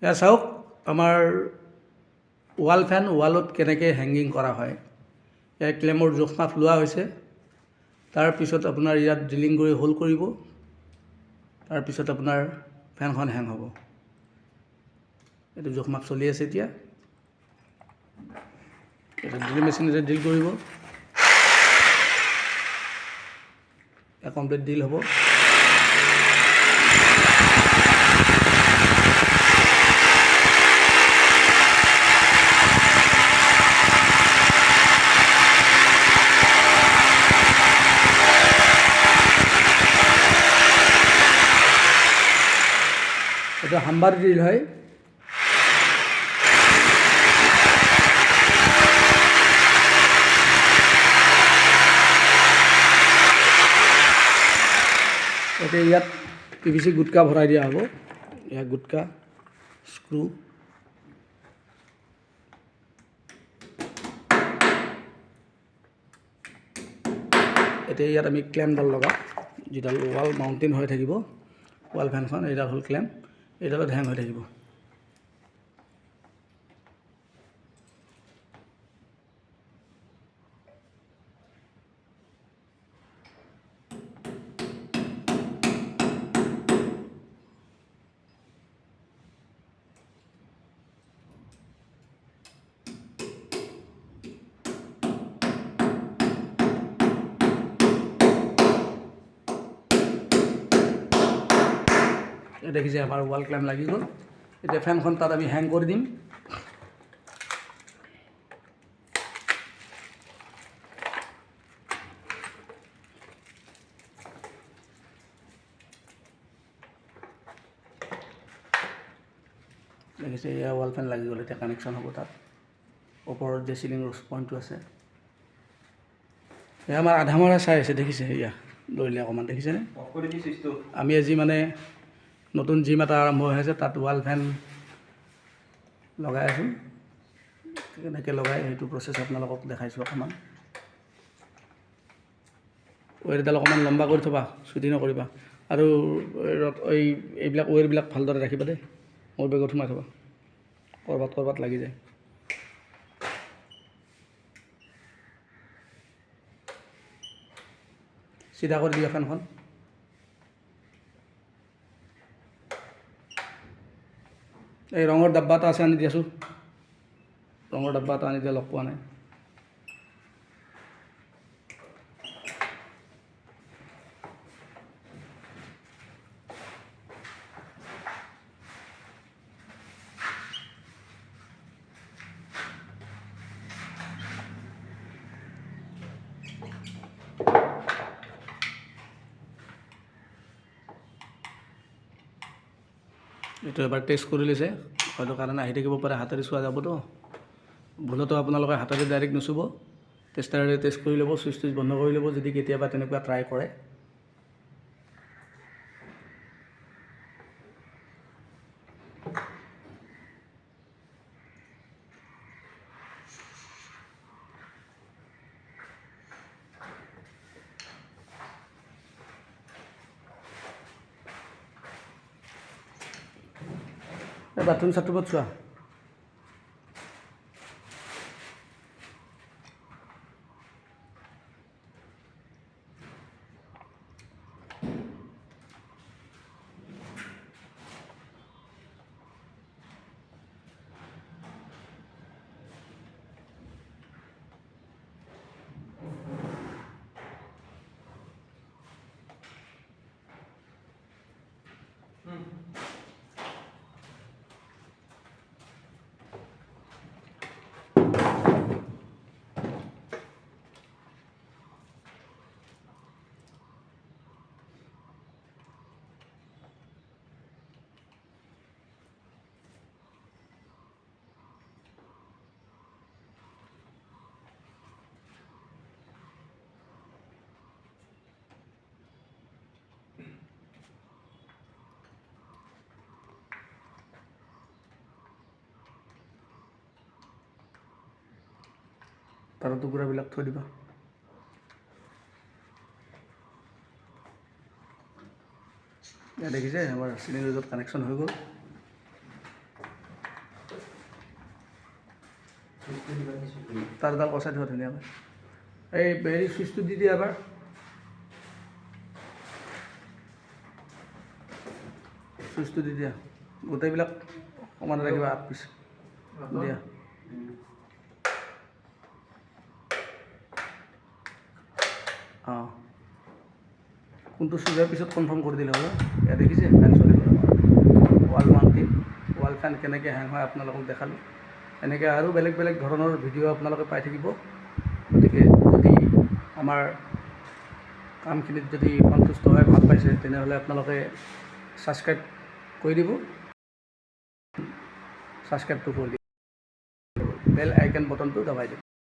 এয়া চাওক আমাৰ ৱাল ফেন ৱালত কেনেকৈ হেংগিং কৰা হয়। ইয়াৰ ক্লেমৰ জোখ মাখ লোৱা হৈছে। তাৰপিছত আপোনাৰ ইয়াত ড্ৰিলিং কৰি হোল কৰিব। তাৰপিছত আপোনাৰ ফেনখন হেং হ'ব। এইটো জোখ মাখ চলি আছে এতিয়া। এইটো ড্ৰিল মেচিনেৰে ড্ৰিল কৰিব। কমপ্লিট ড্ৰিল হ'ব। এটা হাম্বাৰ ড্ৰিল হয়। এতিয়া ইয়াত PVC গুটকা ভৰাই দিয়া হ'ব। ইয়াত গুটকা স্ক্ৰু এতিয়া ইয়াত আমি ক্লেমডাল লগাম, যিডাল ৱাল মাউণ্টেন হৈ থাকিব। ৱাল ফেনখন এইডাল হ'ল ক্লেম, এইডালত হেং হৈ থাকিব। দেখিছে আমাৰ ৱাল ক্লেম লাগি গ'ল। এতিয়া ফেনখন তাত আমি হেং কৰি দিম। দেখিছে এয়া ৱাল ফেন লাগি গ'ল। এতিয়া কানেকশ্যন হ'ব তাত। ওপৰত যে চিলিং পইণ্টটো আছে, এয়া আমাৰ আধা মৰা চাই আছে। দেখিছে এয়া দৌৰিলে অকণমান, দেখিছেনে? আমি আজি মানে নতুন জিম এটা আৰম্ভ হৈ আছে, তাত ৱাল ফেন লগাই আছোঁ। কেনেকৈ লগাই সেইটো প্ৰচেছ আপোনালোকক দেখাইছোঁ অকণমান। ৱেৰডাল অকণমান লম্বা কৰি থবা, চুটি নকৰিবা। আৰু এইবিলাক ৱেৰবিলাক ভালদৰে ৰাখিবা দেই। মোৰ বেগত সোমাই থবা, ক'ৰবাত লাগি যায়। চিধা কৰি দিয়া ফেনখন। এই ৰঙৰ ডাব্বা এটা আছে, আনি দিয়াছোঁ। ৰঙৰ ডাব্বা এটা আনি দিয়া, লগ পোৱা নাই। এইটো এবাৰ টেষ্ট কৰি লৈছে, হয়তো কাৰণে আহি থাকিব পাৰে। হাতেৰে চোৱা যাবতো, ভুলতো আপোনালোকে হাতেৰে ডাইৰেক্ট নুচুব। টেষ্টাৰেৰে টেষ্ট কৰি ল'ব, চুইচ টুইচ বন্ধ কৰি ল'ব যদি কেতিয়াবা তেনেকুৱা ট্ৰাই কৰে। বাথৰুম চাথৰুমত চোৱা। তাৰৰ টুকুৰাবিলাক থৈ দিবা। দেখিছে আমাৰ চিলিং ৰোডত কানেকশ্যন হৈ গ'ল। তাঁৰডাল কচাই থোৱা ধুনীয়াকৈ এই হেৰি চুইচটো দি দিয়া এবাৰ চুইচটো দি দিয়া গোটেইবিলাক সমানে ৰাখিবা আগ পিছ দিয়া অঁ কোনটো চুইচৰ পিছত কনফাৰ্ম কৰি দিলে হ'ব এয়া দেখিছে ফেন চলিব ৱাল মাউণ্টিং ৱাল ফেন কেনেকৈ হেং হয় আপোনালোকক দেখালোঁ এনেকৈ আৰু বেলেগ বেলেগ ধৰণৰ ভিডিঅ' আপোনালোকে পাই থাকিব গতিকে যদি আমাৰ কামখিনিত যদি সন্তুষ্ট হয় ভাল পাইছে তেনেহ'লে আপোনালোকে ছাবস্ক্ৰাইব কৰি দিব ছাবস্ক্ৰাইবটো কৰি দিব বেল আইকন বটনটো দবাই দিব